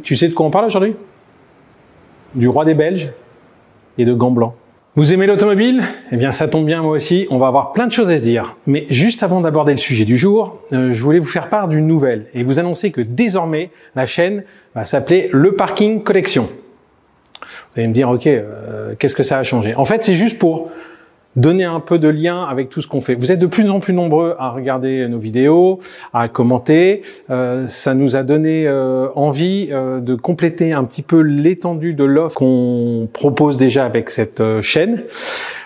Tu sais de quoi on parle aujourd'hui? Du roi des Belges et de gants blancs. Vous aimez l'automobile? Eh bien, ça tombe bien, moi aussi. On va avoir plein de choses à se dire. Mais juste avant d'aborder le sujet du jour, je voulais vous faire part d'une nouvelle et vous annoncer que désormais, la chaîne va s'appeler Le Parking Collection. Vous allez me dire, ok, qu'est-ce que ça a changé? En fait, c'est juste pour donner un peu de lien avec tout ce qu'on fait. Vous êtes de plus en plus nombreux à regarder nos vidéos, à commenter. Ça nous a donné envie de compléter un petit peu l'étendue de l'offre qu'on propose déjà avec cette chaîne.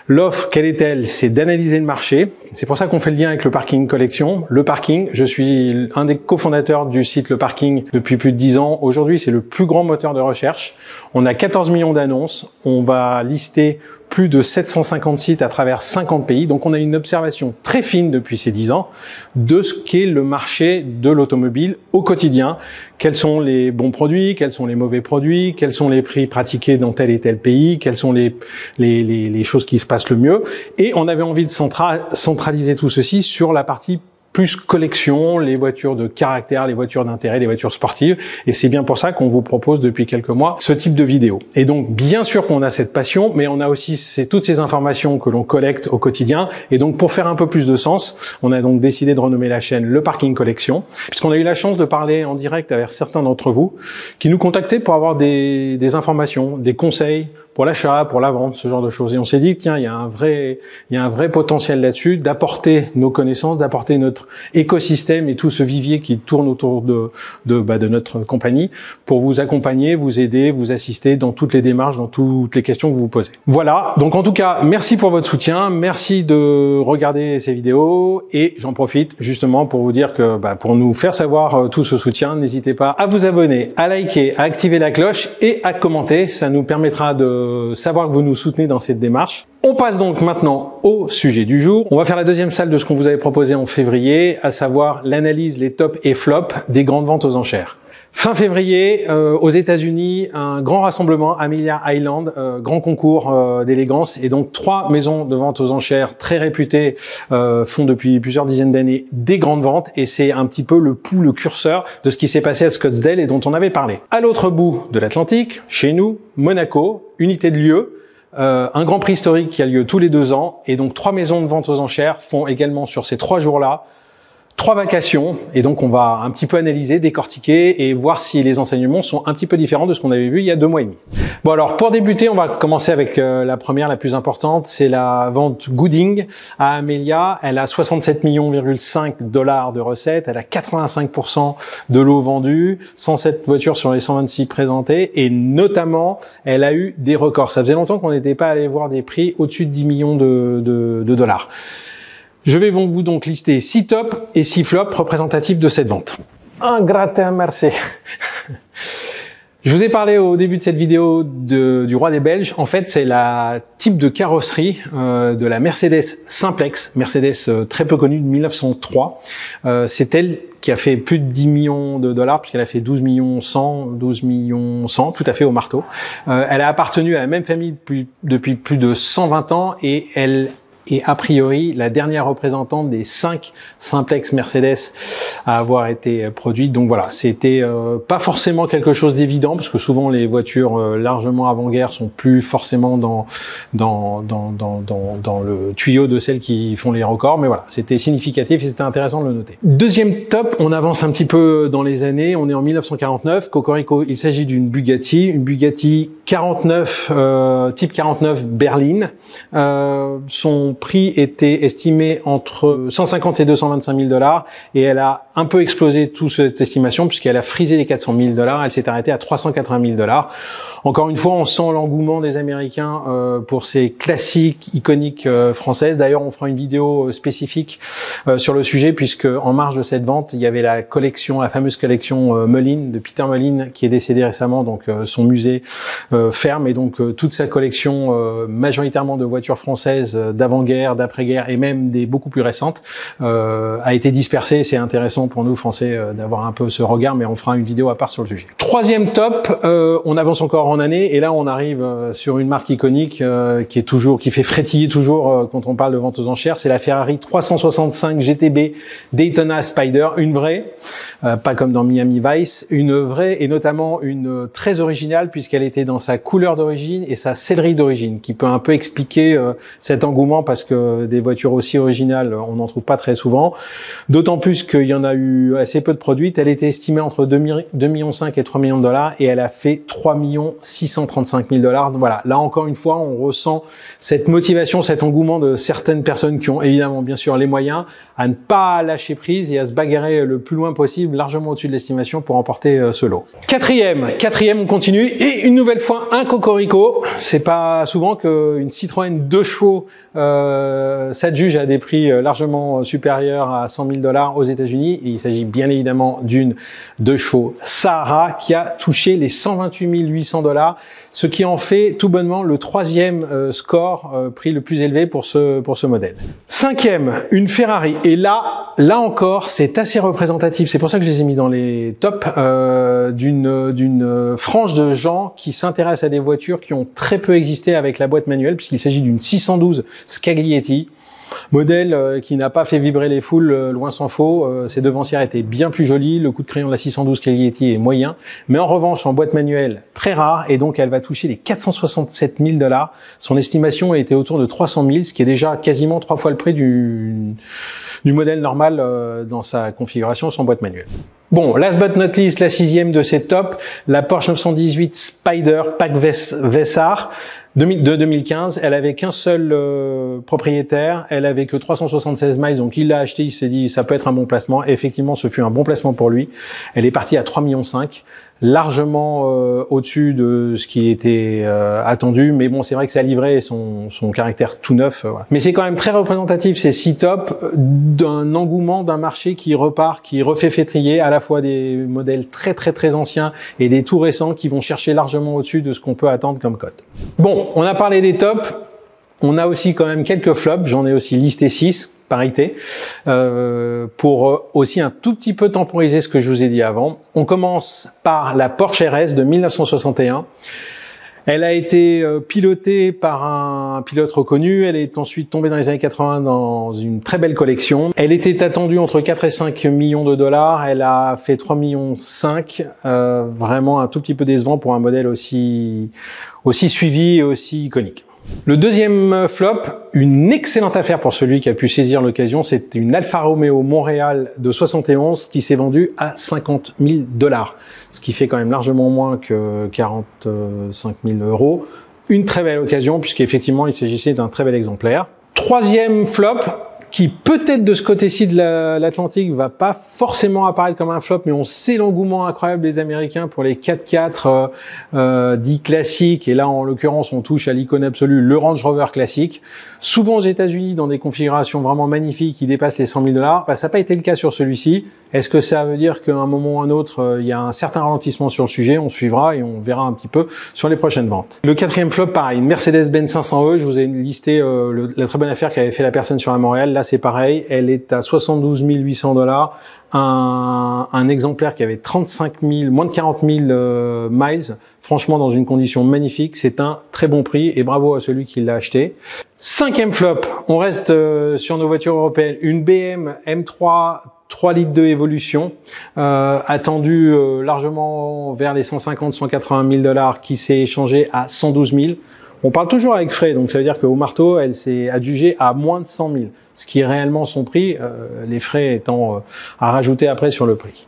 L'offre, quelle est-elle? C'est d'analyser le marché. C'est pour ça qu'on fait le lien avec le Parking Collection. Le Parking, je suis un des cofondateurs du site Le Parking depuis plus de 10 ans. Aujourd'hui, c'est le plus grand moteur de recherche. On a 14 millions d'annonces. On va lister plus de 750 sites à travers 50 pays. Donc, on a une observation très fine depuis ces 10 ans de ce qu'est le marché de l'automobile au quotidien. Quels sont les bons produits, quels sont les mauvais produits, quels sont les prix pratiqués dans tel et tel pays, quelles sont les choses qui se passent le mieux. Et on avait envie de centraliser tout ceci sur la partie plus collection, les voitures de caractère, les voitures d'intérêt, les voitures sportives. Et c'est bien pour ça qu'on vous propose depuis quelques mois ce type de vidéo. Et donc, bien sûr qu'on a cette passion, mais on a aussi toutes ces informations que l'on collecte au quotidien. Et donc, pour faire un peu plus de sens, on a donc décidé de renommer la chaîne Le Parking Collection, puisqu'on a eu la chance de parler en direct avec certains d'entre vous qui nous contactaient pour avoir des informations, des conseils, pour l'achat, pour la vente, ce genre de choses. Et on s'est dit, tiens, il y a un vrai potentiel là-dessus, d'apporter nos connaissances, d'apporter notre écosystème et tout ce vivier qui tourne autour de notre compagnie pour vous accompagner, vous aider, vous assister dans toutes les démarches, dans toutes les questions que vous vous posez. Voilà. Donc, en tout cas, merci pour votre soutien. Merci de regarder ces vidéos et j'en profite justement pour vous dire que, pour nous faire savoir tout ce soutien, n'hésitez pas à vous abonner, à liker, à activer la cloche et à commenter. Ça nous permettra de savoir que vous nous soutenez dans cette démarche. On passe donc maintenant au sujet du jour. On va faire la deuxième salle de ce qu'on vous avait proposé en février, à savoir l'analyse, les tops et flops des grandes ventes aux enchères. Fin février, aux États-Unis, un grand rassemblement, Amelia Island, grand concours d'élégance, et donc 3 maisons de vente aux enchères très réputées font depuis plusieurs dizaines d'années des grandes ventes, et c'est un petit peu le curseur de ce qui s'est passé à Scottsdale et dont on avait parlé. À l'autre bout de l'Atlantique, chez nous, Monaco, unité de lieu. Un grand prix historique qui a lieu tous les 2 ans, et donc 3 maisons de vente aux enchères font également sur ces 3 jours-là 3 vacations, et donc on va un petit peu analyser, décortiquer et voir si les enseignements sont un petit peu différents de ce qu'on avait vu il y a 2 mois et demi. Bon, alors pour débuter, on va commencer avec la première, la plus importante, c'est la vente Gooding à Amelia. Elle a 67,5 millions de recettes, elle a 85% de lots vendus, 107 voitures sur les 126 présentées, et notamment, elle a eu des records. Ça faisait longtemps qu'on n'était pas allé voir des prix au-dessus de 10 millions de dollars. Je vais vous donc lister 6 tops et 6 flops représentatifs de cette vente. Un gratin merci. Je vous ai parlé au début de cette vidéo du roi des Belges. En fait, c'est la type de carrosserie de la Mercedes Simplex, Mercedes très peu connue de 1903. C'est elle qui a fait plus de 10 millions de dollars, puisqu'elle a fait 12 millions 100, tout à fait au marteau. Elle a appartenu à la même famille depuis plus de 120 ans et elle est a priori la dernière représentante des 5 Simplex Mercedes à avoir été produites. Donc voilà, c'était pas forcément quelque chose d'évident, parce que souvent les voitures largement avant-guerre sont plus forcément dans le tuyau de celles qui font les records, mais voilà, c'était significatif et c'était intéressant de le noter. Deuxième top, on avance un petit peu dans les années, on est en 1949, Cocorico, il s'agit d'une Bugatti 49, type 49 berline. Son prix était estimé entre 150 et 225 000 dollars et elle a un peu explosé toute cette estimation puisqu'elle a frisé les 400 000 dollars. Elle s'est arrêtée à 380 000 dollars. Encore une fois, on sent l'engouement des Américains pour ces classiques iconiques françaises. D'ailleurs, on fera une vidéo spécifique sur le sujet puisque en marge de cette vente, il y avait la fameuse collection Mullin de Peter Mullin qui est décédé récemment. Donc son musée ferme et donc toute sa collection majoritairement de voitures françaises d'avant d'avant-guerre, d'après-guerre et même des beaucoup plus récentes, a été dispersée. C'est intéressant pour nous Français d'avoir un peu ce regard, mais on fera une vidéo à part sur le sujet. Troisième top, on avance encore en année et là on arrive sur une marque iconique qui fait frétiller toujours quand on parle de vente aux enchères. C'est la Ferrari 365 GTB Daytona Spider, une vraie, pas comme dans Miami Vice, une vraie et notamment une très originale puisqu'elle était dans sa couleur d'origine et sa sellerie d'origine, qui peut un peu expliquer cet engouement parce que des voitures aussi originales, on n'en trouve pas très souvent. D'autant plus qu'il y en a eu assez peu de produites. Elle était estimée entre 2,5 millions et 3 millions de dollars et elle a fait 3 635 000 dollars. Voilà, là encore une fois, on ressent cette motivation, cet engouement de certaines personnes qui ont évidemment bien sûr les moyens à ne pas lâcher prise et à se bagarrer le plus loin possible, largement au-dessus de l'estimation pour emporter ce lot. Quatrième, on continue et une nouvelle fois un cocorico. C'est pas souvent qu'une Citroën 2 chevaux s'adjuge à des prix largement supérieurs à 100 000 dollars aux États-Unis. Et il s'agit bien évidemment d'une 2 chevaux Sahara qui a touché les 128 800 dollars, ce qui en fait tout bonnement le troisième score prix le plus élevé pour ce modèle. Cinquième, une Ferrari. Et là encore, c'est assez représentatif. C'est pour ça que je les ai mis dans les tops d'une frange de gens qui s'intéressent à des voitures qui ont très peu existé avec la boîte manuelle, puisqu'il s'agit d'une 612 Scaglietti. Modèle qui n'a pas fait vibrer les foules, loin s'en faut. Ses devancières étaient bien plus jolies. Le coup de crayon de la 612 Scaglietti est moyen. Mais en revanche, en boîte manuelle, très rare. Et donc, elle va toucher les 467 000 dollars. Son estimation était autour de 300 000, ce qui est déjà quasiment 3 fois le prix du modèle normal dans sa configuration sans boîte manuelle. Bon, last but not least, la sixième de ces tops, la Porsche 918 Spider Pack Vessar de 2015. Elle avait qu'un seul propriétaire, elle avait que 376 miles, donc il l'a acheté, il s'est dit ça peut être un bon placement. Et effectivement, ce fut un bon placement pour lui. Elle est partie à 3,5 millions, largement au-dessus de ce qui était attendu, mais bon, c'est vrai que ça livrait son caractère tout neuf. Voilà. Mais c'est quand même très représentatif, ces 6 tops, d'un engouement d'un marché qui repart, qui refait fêtrier à la fois des modèles très anciens et des tout récents qui vont chercher largement au-dessus de ce qu'on peut attendre comme cote. Bon, on a parlé des tops, on a aussi quand même quelques flops, j'en ai aussi listé 6. Parité, pour aussi un tout petit peu temporiser ce que je vous ai dit avant. On commence par la Porsche RS de 1961. Elle a été pilotée par un pilote reconnu. Elle est ensuite tombée dans les années 80 dans une très belle collection. Elle était attendue entre 4 et 5 millions de dollars. Elle a fait 3,5 millions. Vraiment un tout petit peu décevant pour un modèle aussi suivi et aussi iconique. Le deuxième flop, une excellente affaire pour celui qui a pu saisir l'occasion, c'est une Alfa Romeo Montréal de 71 qui s'est vendue à 50 000 dollars, ce qui fait quand même largement moins que 45 000 euros. Une très belle occasion puisqu'effectivement il s'agissait d'un très bel exemplaire. Troisième flop, qui peut-être de ce côté-ci de l'Atlantique va pas forcément apparaître comme un flop, mais on sait l'engouement incroyable des Américains pour les 4x4 dits classiques, et là en l'occurrence on touche à l'icône absolue, le Range Rover classique, souvent aux États-Unis dans des configurations vraiment magnifiques qui dépassent les 100 000 dollars. Bah, ça n'a pas été le cas sur celui-ci. Est-ce que ça veut dire qu'à un moment ou un autre, il y a un certain ralentissement sur le sujet? On suivra et on verra un petit peu sur les prochaines ventes. Le quatrième flop, pareil, une Mercedes-Benz 500e. Je vous ai listé la très bonne affaire qu'avait fait la personne sur la Montréal. Là, c'est pareil. Elle est à 72 800 dollars. Un exemplaire qui avait 35 000, moins de 40 000 miles. Franchement, dans une condition magnifique. C'est un très bon prix et bravo à celui qui l'a acheté. Cinquième flop, on reste sur nos voitures européennes. Une BM M3 3 litres de Evolution, attendue largement vers les 150-180 000 dollars, qui s'est échangée à 112 000. On parle toujours avec frais, donc ça veut dire qu'au marteau, elle s'est adjugée à moins de 100 000, ce qui est réellement son prix, les frais étant à rajouter après sur le prix.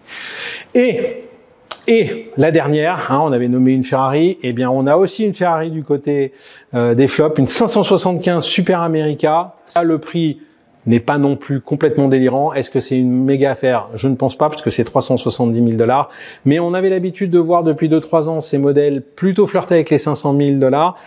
Et la dernière, on avait nommé une Ferrari, eh bien on a aussi une Ferrari du côté des flops, une 575 Super America. Ça, le prix n'est pas non plus complètement délirant. Est-ce que c'est une méga affaire? Je ne pense pas, parce que c'est 370 000 dollars. Mais on avait l'habitude de voir depuis 2-3 ans ces modèles plutôt flirter avec les 500 000 dollars.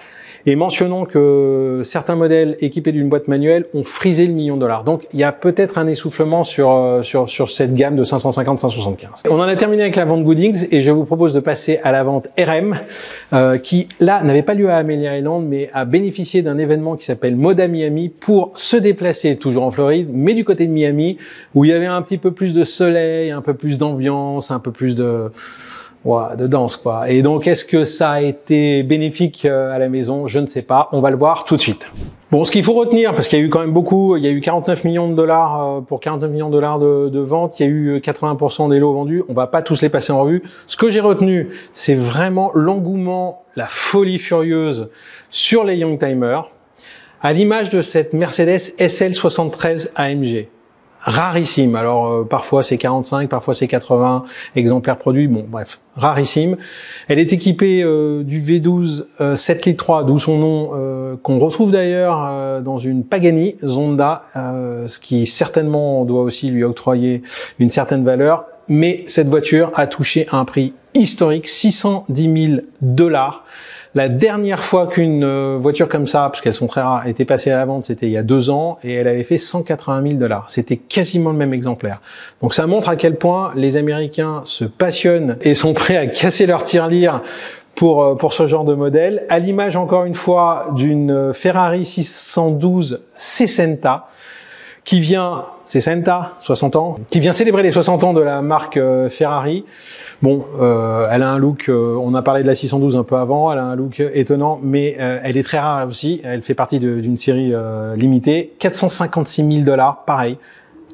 et mentionnons que certains modèles équipés d'une boîte manuelle ont frisé le million de dollars. Donc il y a peut-être un essoufflement sur cette gamme de 550-575. On en a terminé avec la vente Goodings et je vous propose de passer à la vente RM qui là n'avait pas lieu à Amelia Island mais a bénéficié d'un événement qui s'appelle Moda Miami pour se déplacer toujours en Floride mais du côté de Miami où il y avait un petit peu plus de soleil, un peu plus d'ambiance, un peu plus de danse quoi. Et donc est-ce que ça a été bénéfique à la maison? Je ne sais pas, on va le voir tout de suite. Bon, ce qu'il faut retenir, parce qu'il y a eu quand même beaucoup, il y a eu 49 millions de dollars pour 49 millions de dollars de vente, il y a eu 80% des lots vendus, on va pas tous les passer en revue. Ce que j'ai retenu, c'est vraiment l'engouement, la folie furieuse sur les Youngtimers, à l'image de cette Mercedes SL73 AMG. Rarissime. Alors parfois c'est 45, parfois c'est 80 exemplaires produits. Bon bref, rarissime. Elle est équipée du V12 7 litres 3, d'où son nom, qu'on retrouve d'ailleurs dans une Pagani Zonda, ce qui certainement doit aussi lui octroyer une certaine valeur. Mais cette voiture a touché un prix historique, 610 000 $. La dernière fois qu'une voiture comme ça, parce qu'elles sont très rares, était passée à la vente, c'était il y a 2 ans, et elle avait fait 180 000 $. C'était quasiment le même exemplaire. Donc ça montre à quel point les Américains se passionnent et sont prêts à casser leur tirelire pour ce genre de modèle. À l'image, encore une fois, d'une Ferrari 612 Sessenta, qui vient, c'est Senta, 60 ans, qui vient célébrer les 60 ans de la marque Ferrari. Bon, elle a un look, on a parlé de la 612 un peu avant, elle a un look étonnant, mais elle est très rare aussi, elle fait partie d'une série limitée. 456 000 $, pareil.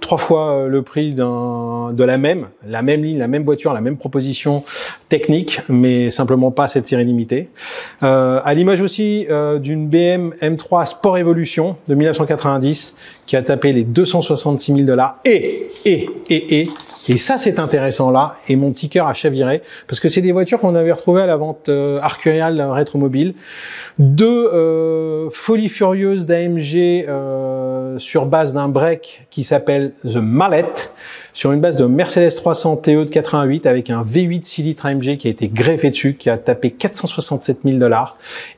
3 fois le prix de la même ligne, la même voiture, la même proposition technique, mais simplement pas cette série limitée. À l'image aussi d'une BM M3 Sport Evolution de 1990 qui a tapé les 266 000 $. Et ça c'est intéressant là, et mon petit cœur a chaviré, parce que c'est des voitures qu'on avait retrouvées à la vente Arcurial Rétromobile. 2 folies furieuses d'AMG sur base d'un break qui s'appelle The Mallet, sur une base de Mercedes 300 TE de 88 avec un V8 6 litres AMG qui a été greffé dessus, qui a tapé 467 000 $,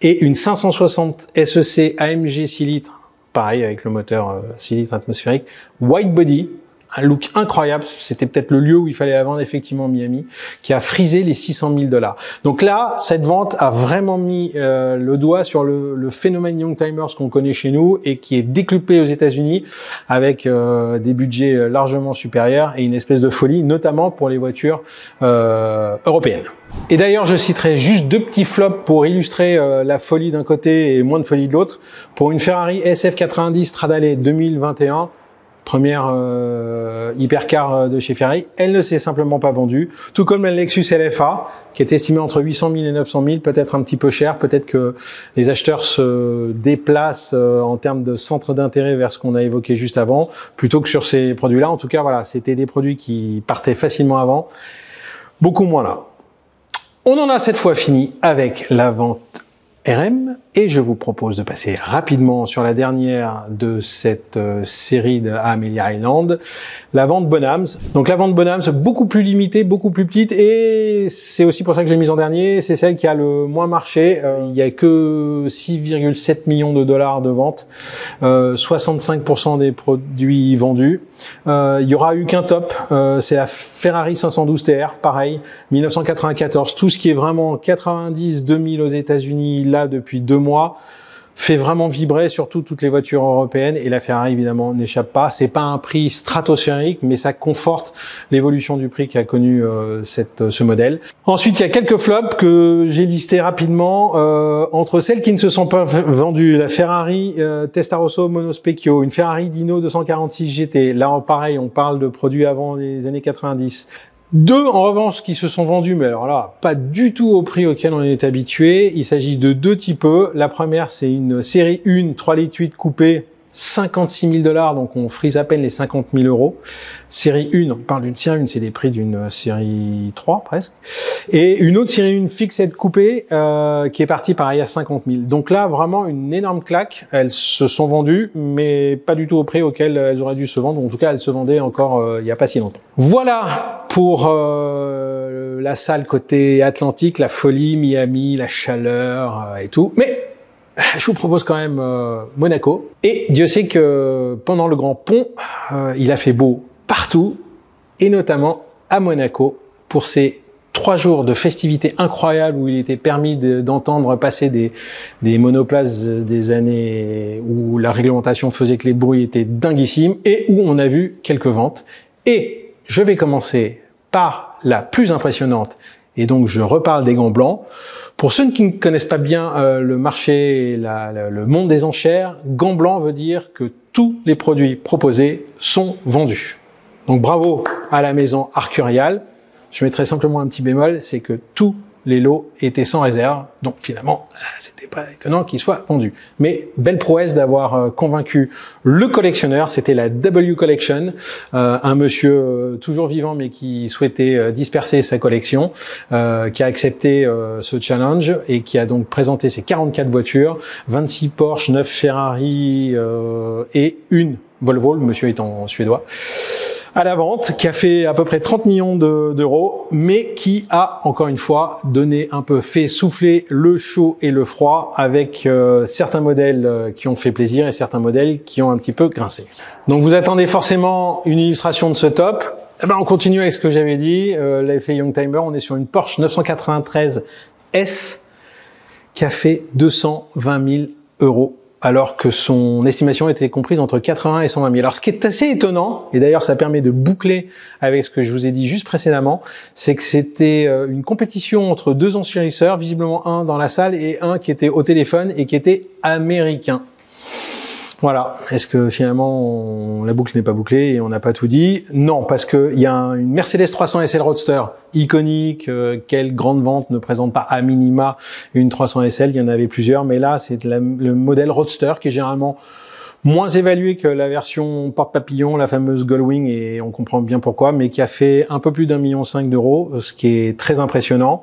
et une 560 SEC AMG 6 litres, pareil avec le moteur 6 litres atmosphérique, white body, un look incroyable, c'était peut-être le lieu où il fallait la vendre effectivement Miami, qui a frisé les 600 000 $. Donc là, cette vente a vraiment mis le doigt sur le phénomène Youngtimers qu'on connaît chez nous et qui est décuplé aux États-Unis avec des budgets largement supérieurs et une espèce de folie, notamment pour les voitures européennes. Et d'ailleurs, je citerai juste 2 petits flops pour illustrer la folie d'un côté et moins de folie de l'autre. Pour une Ferrari SF90 Stradale 2021, première hypercar de chez Ferrari, elle ne s'est simplement pas vendue, tout comme la Lexus LFA, qui est estimée entre 800 000 et 900 000, peut-être un petit peu cher, peut-être que les acheteurs se déplacent en termes de centre d'intérêt vers ce qu'on a évoqué juste avant, plutôt que sur ces produits-là. En tout cas, voilà, c'était des produits qui partaient facilement avant, beaucoup moins là. On en a cette fois fini avec la vente RM, et je vous propose de passer rapidement sur la dernière de cette série de Amelia Island, la vente Bonhams. Donc la vente Bonhams, beaucoup plus limitée, beaucoup plus petite, et c'est aussi pour ça que j'ai mis en dernier, c'est celle qui a le moins marché. Il y a que 6,7 millions de dollars de vente, 65% des produits vendus. Il y aura eu qu'un top, c'est la Ferrari 512 TR, pareil, 1994. Tout ce qui est vraiment 90-2000 aux États-Unis là depuis 2 mois fait vraiment vibrer surtout toutes les voitures européennes, et la Ferrari évidemment n'échappe pas. C'est pas un prix stratosphérique, mais ça conforte l'évolution du prix qu'a connu ce modèle. Ensuite, il y a quelques flops que j'ai listés rapidement. Entre celles qui ne se sont pas vendues, la Ferrari Testarossa Monospecchio, une Ferrari Dino 246 GT. Là, pareil, on parle de produits avant les années 90. 2 en revanche qui se sont vendus, mais alors là, pas du tout au prix auquel on est habitué. Il s'agit de 2 types. La première, c'est une série 1 3 litres 8 coupée, 56 000 $, donc on frise à peine les 50 000 €. Série 1, on parle d'une série 1, c'est les prix d'une série 3 presque. Et une autre série 1 fixed coupée qui est partie pareil à 50 000. Donc là, vraiment une énorme claque. Elles se sont vendues, mais pas du tout au prix auquel elles auraient dû se vendre. En tout cas, elles se vendaient encore il n'y a pas si longtemps. Voilà pour la salle côté Atlantique, la folie, Miami, la chaleur et tout. Mais je vous propose quand même Monaco. Et Dieu sait que pendant le Grand Pont, il a fait beau partout, et notamment à Monaco, pour ces 3 jours de festivités incroyables où il était permis d'entendre passer des monoplaces des années où la réglementation faisait que les bruits étaient dinguissimes et où on a vu quelques ventes. Et je vais commencer par la plus impressionnante, et donc je reparle des gants blancs. Pour ceux qui ne connaissent pas bien le marché, le monde des enchères, gants blancs veut dire que tous les produits proposés sont vendus. Donc bravo à la maison Arcurial. Je mettrai simplement un petit bémol, c'est que tous les lots étaient sans réserve, donc finalement, c'était pas étonnant qu'ils soient vendus. Mais belle prouesse d'avoir convaincu le collectionneur, c'était la W Collection, un monsieur toujours vivant mais qui souhaitait disperser sa collection, qui a accepté ce challenge et qui a donc présenté ses 44 voitures, 26 Porsche, 9 Ferrari et une Volvo, le monsieur étant suédois, à la vente, qui a fait à peu près 30 millions d'euros, mais qui a, encore une fois, fait souffler le chaud et le froid avec certains modèles qui ont fait plaisir et certains modèles qui ont un petit peu grincé. Donc vous attendez forcément une illustration de ce top. Eh ben, on continue avec ce que j'avais dit, l'effet Youngtimer, on est sur une Porsche 993 S qui a fait 220 000 euros. Alors que son estimation était comprise entre 80 et 120 000. Alors ce qui est assez étonnant, et d'ailleurs ça permet de boucler avec ce que je vous ai dit juste précédemment, c'est que c'était une compétition entre 2 enchérisseurs, visiblement un dans la salle et un qui était au téléphone et qui était américain. Voilà. Est-ce que finalement la boucle n'est pas bouclée et on n'a pas tout dit? Non, parce que il y a une Mercedes 300 SL Roadster iconique. Quelle grande vente ne présente pas à minima une 300 SL? Il y en avait plusieurs, mais là c'est le modèle Roadster qui est généralement moins évalué que la version porte-papillon, la fameuse Gullwing, et on comprend bien pourquoi, mais qui a fait un peu plus d'1,5 million d'euros, ce qui est très impressionnant.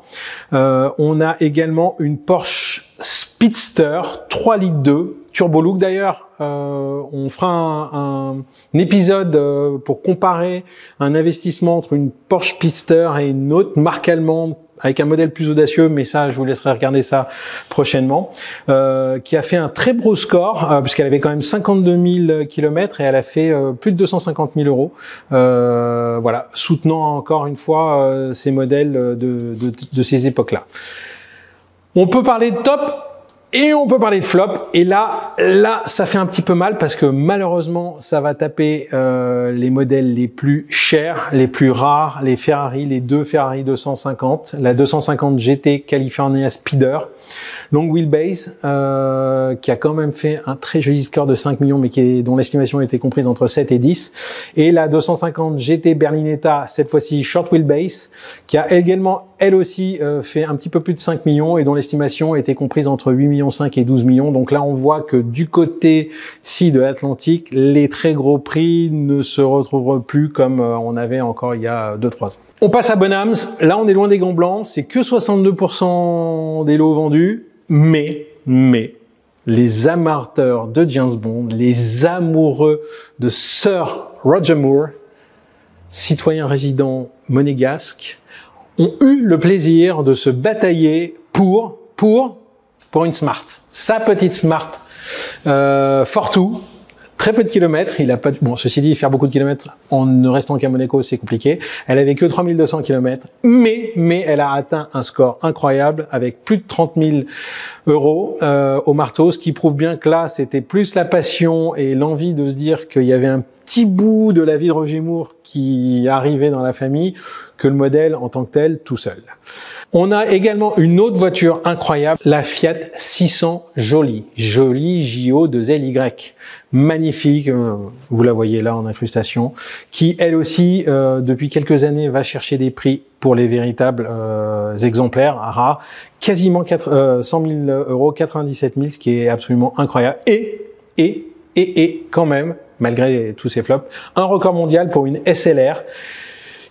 On a également une Porsche Speedster 3 litres 2, Turbo Look d'ailleurs. On fera un épisode pour comparer un investissement entre une Porsche Speedster et une autre marque allemande avec un modèle plus audacieux, mais ça, je vous laisserai regarder ça prochainement, qui a fait un très beau score, puisqu'elle avait quand même 52 000 km et elle a fait plus de 250 000 euros. Voilà, soutenant encore une fois ces modèles de ces époques-là. On peut parler de top et on peut parler de flop. Et là, ça fait un petit peu mal parce que malheureusement, ça va taper les modèles les plus chers, les plus rares, les Ferrari, les 2 Ferrari 250, la 250 GT California Speeder, long wheelbase, qui a quand même fait un très joli score de 5 millions, mais dont l'estimation était comprise entre 7 et 10, et la 250 GT Berlinetta, cette fois-ci short wheelbase, qui a également, elle aussi, fait un petit peu plus de 5 millions et dont l'estimation était comprise entre 8,5 millions et 12 millions. Donc là, on voit que du côté-ci de l'Atlantique, les très gros prix ne se retrouveront plus comme on avait encore il y a 2-3 ans. On passe à Bonhams. Là, on est loin des gants blancs. C'est que 62% des lots vendus. Mais, les amateurs de James Bond, les amoureux de Sir Roger Moore, citoyen résident monégasque, ont eu le plaisir de se batailler pour une Smart. Sa petite Smart Fortwo, très peu de kilomètres. Il a pas, bon, ceci dit, faire beaucoup de kilomètres en ne restant qu'à Monaco, c'est compliqué. Elle avait que 3200 kilomètres, mais elle a atteint un score incroyable avec plus de 30 000 euros au marteau, ce qui prouve bien que là, c'était plus la passion et l'envie de se dire qu'il y avait un petit bout de la vie de Roger Moore qui arrivait dans la famille que le modèle en tant que tel tout seul. On a également une autre voiture incroyable, la Fiat 600 Jolie, J-O-2-L-Y, magnifique, vous la voyez là en incrustation, qui elle aussi depuis quelques années va chercher des prix pour les véritables exemplaires rares, quasiment 100 000 euros, 97 000, ce qui est absolument incroyable. Et quand même, malgré tous ces flops, un record mondial pour une SLR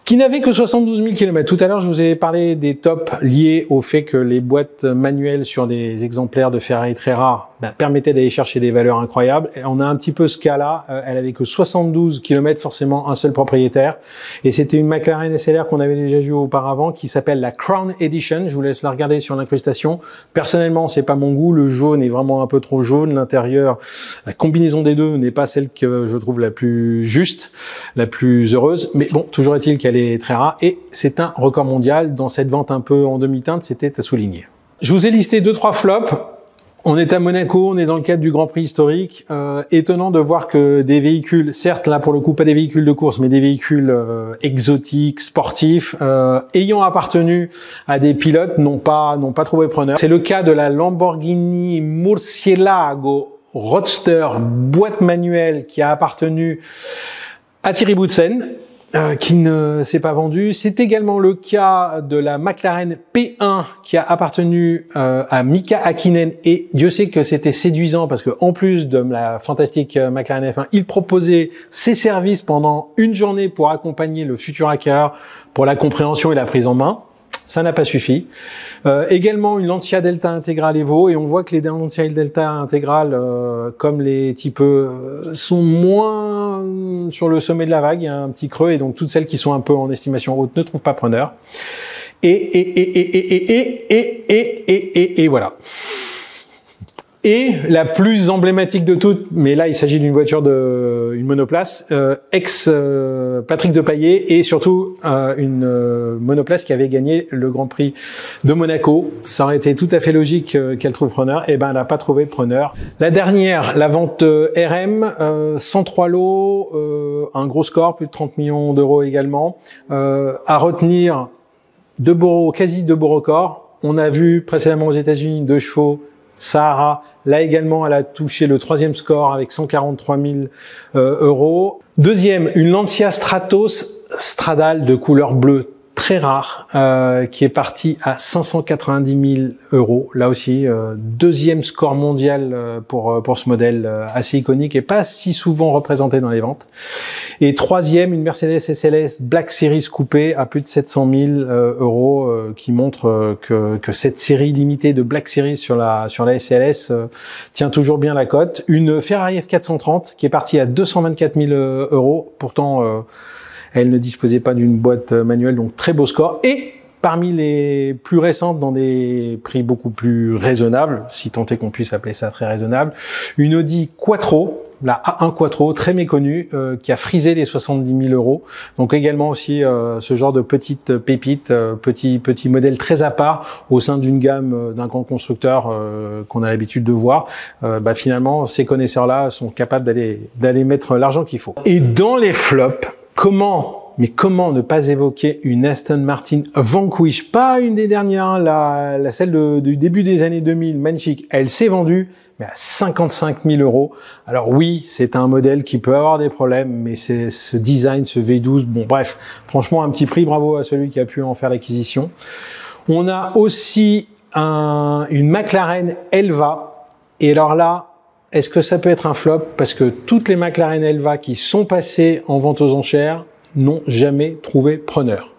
qui n'avait que 72 000 km. Tout à l'heure, je vous ai parlé des tops liés au fait que les boîtes manuelles sur des exemplaires de Ferrari très rares permettait d'aller chercher des valeurs incroyables. Et on a un petit peu ce cas-là. Elle avait que 72 km, forcément un seul propriétaire. Et c'était une McLaren SLR qu'on avait déjà vue auparavant, qui s'appelle la Crown Edition. Je vous laisse la regarder sur l'incrustation. Personnellement, c'est pas mon goût. Le jaune est vraiment un peu trop jaune. L'intérieur, la combinaison des deux n'est pas celle que je trouve la plus juste, la plus heureuse. Mais bon, toujours est-il qu'elle est très rare. Et c'est un record mondial. Dans cette vente un peu en demi-teinte, c'était à souligner. Je vous ai listé 2-3 flops. On est à Monaco, on est dans le cadre du Grand Prix historique. Étonnant de voir que des véhicules, certes là pour le coup pas des véhicules de course, mais des véhicules exotiques, sportifs, ayant appartenu à des pilotes, n'ont pas trouvé preneur. C'est le cas de la Lamborghini Murcielago Roadster boîte manuelle qui a appartenu à Thierry Boutsen. Qui ne s'est pas vendu. C'est également le cas de la McLaren P1 qui a appartenu à Mika Häkkinen, et Dieu sait que c'était séduisant parce que en plus de la fantastique McLaren F1, il proposait ses services pendant une journée pour accompagner le futur hacker pour la compréhension et la prise en main. Ça n'a pas suffi. Également une Lancia Delta Intégrale Evo, et on voit que les Lancia Delta Intégrale, comme les types sont moins sur le sommet de la vague, il y a un petit creux, et donc toutes celles qui sont un peu en estimation haute ne trouvent pas preneur. Et voilà. Et la plus emblématique de toutes, mais là il s'agit d'une voiture une monoplace, Patrick Depailler, et surtout une monoplace qui avait gagné le Grand Prix de Monaco. Ça aurait été tout à fait logique qu'elle trouve preneur, et ben elle n'a pas trouvé de preneur. La dernière, la vente RM, 103 lots, un gros score, plus de 30 millions d'euros également, à retenir quasi deux beaux records. On a vu précédemment aux États-Unis 2 chevaux, Sahara. Là également, elle a touché le 3e score avec 143 000 euros. Deuxième, une Lancia Stratos Stradale de couleur bleue, très rare, qui est partie à 590 000 euros. Là aussi, deuxième score mondial pour ce modèle assez iconique et pas si souvent représenté dans les ventes. Et troisième, une Mercedes SLS Black Series coupée à plus de 700 000 euros, qui montre que cette série limitée de Black Series sur la SLS tient toujours bien la cote. Une Ferrari F430 qui est partie à 224 000 euros. Pourtant, elle ne disposait pas d'une boîte manuelle, donc très beau score. Et parmi les plus récentes, dans des prix beaucoup plus raisonnables, si tant est qu'on puisse appeler ça très raisonnable, une Audi Quattro, la A1 Quattro, très méconnue, qui a frisé les 70 000 euros. Donc également aussi ce genre de petite pépite, petit modèle très à part au sein d'une gamme d'un grand constructeur qu'on a l'habitude de voir. Finalement, ces connaisseurs-là sont capables d'aller mettre l'argent qu'il faut. Et dans les flops, comment ne pas évoquer une Aston Martin Vanquish, pas une des dernières, celle du début des années 2000, magnifique. Elle s'est vendue, mais à 55 000 euros. Alors oui, c'est un modèle qui peut avoir des problèmes, mais c'est ce design, ce V12, bon bref, franchement un petit prix, bravo à celui qui a pu en faire l'acquisition. On a aussi une McLaren Elva, et alors là, est-ce que ça peut être un flop? Parce que toutes les McLaren Elva qui sont passées en vente aux enchères n'ont jamais trouvé preneur.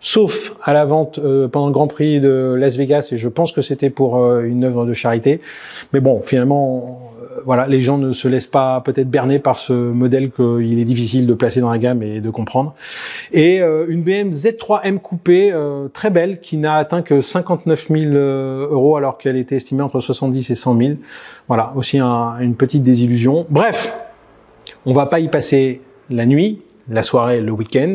Sauf à la vente pendant le Grand Prix de Las Vegas, et je pense que c'était pour une œuvre de charité. Mais bon, finalement, voilà, les gens ne se laissent pas peut-être berner par ce modèle qu'il est difficile de placer dans la gamme et de comprendre. Et une BM Z3 M coupée, très belle, qui n'a atteint que 59 000 euros alors qu'elle était estimée entre 70 et 100 000. Voilà, aussi une petite désillusion. Bref, on va pas y passer la nuit, la soirée, le week-end.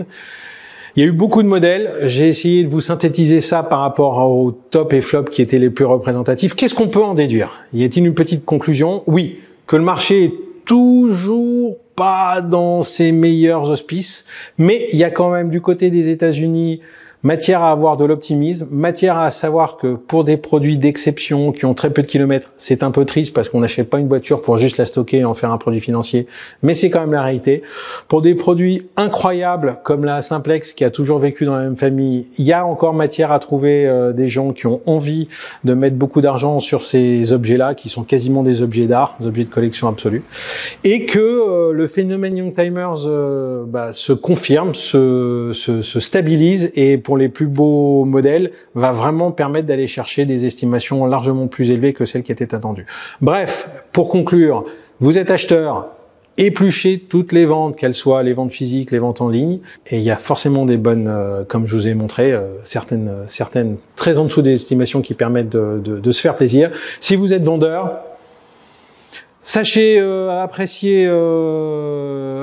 Il y a eu beaucoup de modèles. J'ai essayé de vous synthétiser ça par rapport aux top et flop qui étaient les plus représentatifs. Qu'est-ce qu'on peut en déduire? Y a-t-il une petite conclusion? Oui, que le marché est toujours pas dans ses meilleurs auspices, mais il y a quand même du côté des États-Unis matière à avoir de l'optimisme, matière à savoir que pour des produits d'exception qui ont très peu de kilomètres, c'est un peu triste parce qu'on n'achète pas une voiture pour juste la stocker et en faire un produit financier, mais c'est quand même la réalité. Pour des produits incroyables comme la Simplex qui a toujours vécu dans la même famille, il y a encore matière à trouver des gens qui ont envie de mettre beaucoup d'argent sur ces objets-là, qui sont quasiment des objets d'art, des objets de collection absolue, et que le phénomène Youngtimers se confirme, se stabilise, et pour les plus beaux modèles va vraiment permettre d'aller chercher des estimations largement plus élevées que celles qui étaient attendues. Bref, pour conclure, vous êtes acheteur, épluchez toutes les ventes, qu'elles soient les ventes physiques, les ventes en ligne, et il y a forcément des bonnes, comme je vous ai montré, certaines très en dessous des estimations qui permettent de se faire plaisir. Si vous êtes vendeur, sachez apprécier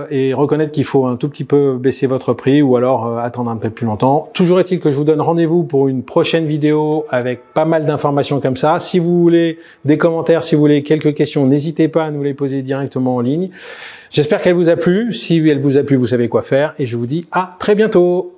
et reconnaître qu'il faut un tout petit peu baisser votre prix ou alors attendre un peu plus longtemps. Toujours est-il que je vous donne rendez-vous pour une prochaine vidéo avec pas mal d'informations comme ça. Si vous voulez des commentaires, si vous voulez quelques questions, n'hésitez pas à nous les poser directement en ligne. J'espère qu'elle vous a plu. Si elle vous a plu, vous savez quoi faire et je vous dis à très bientôt.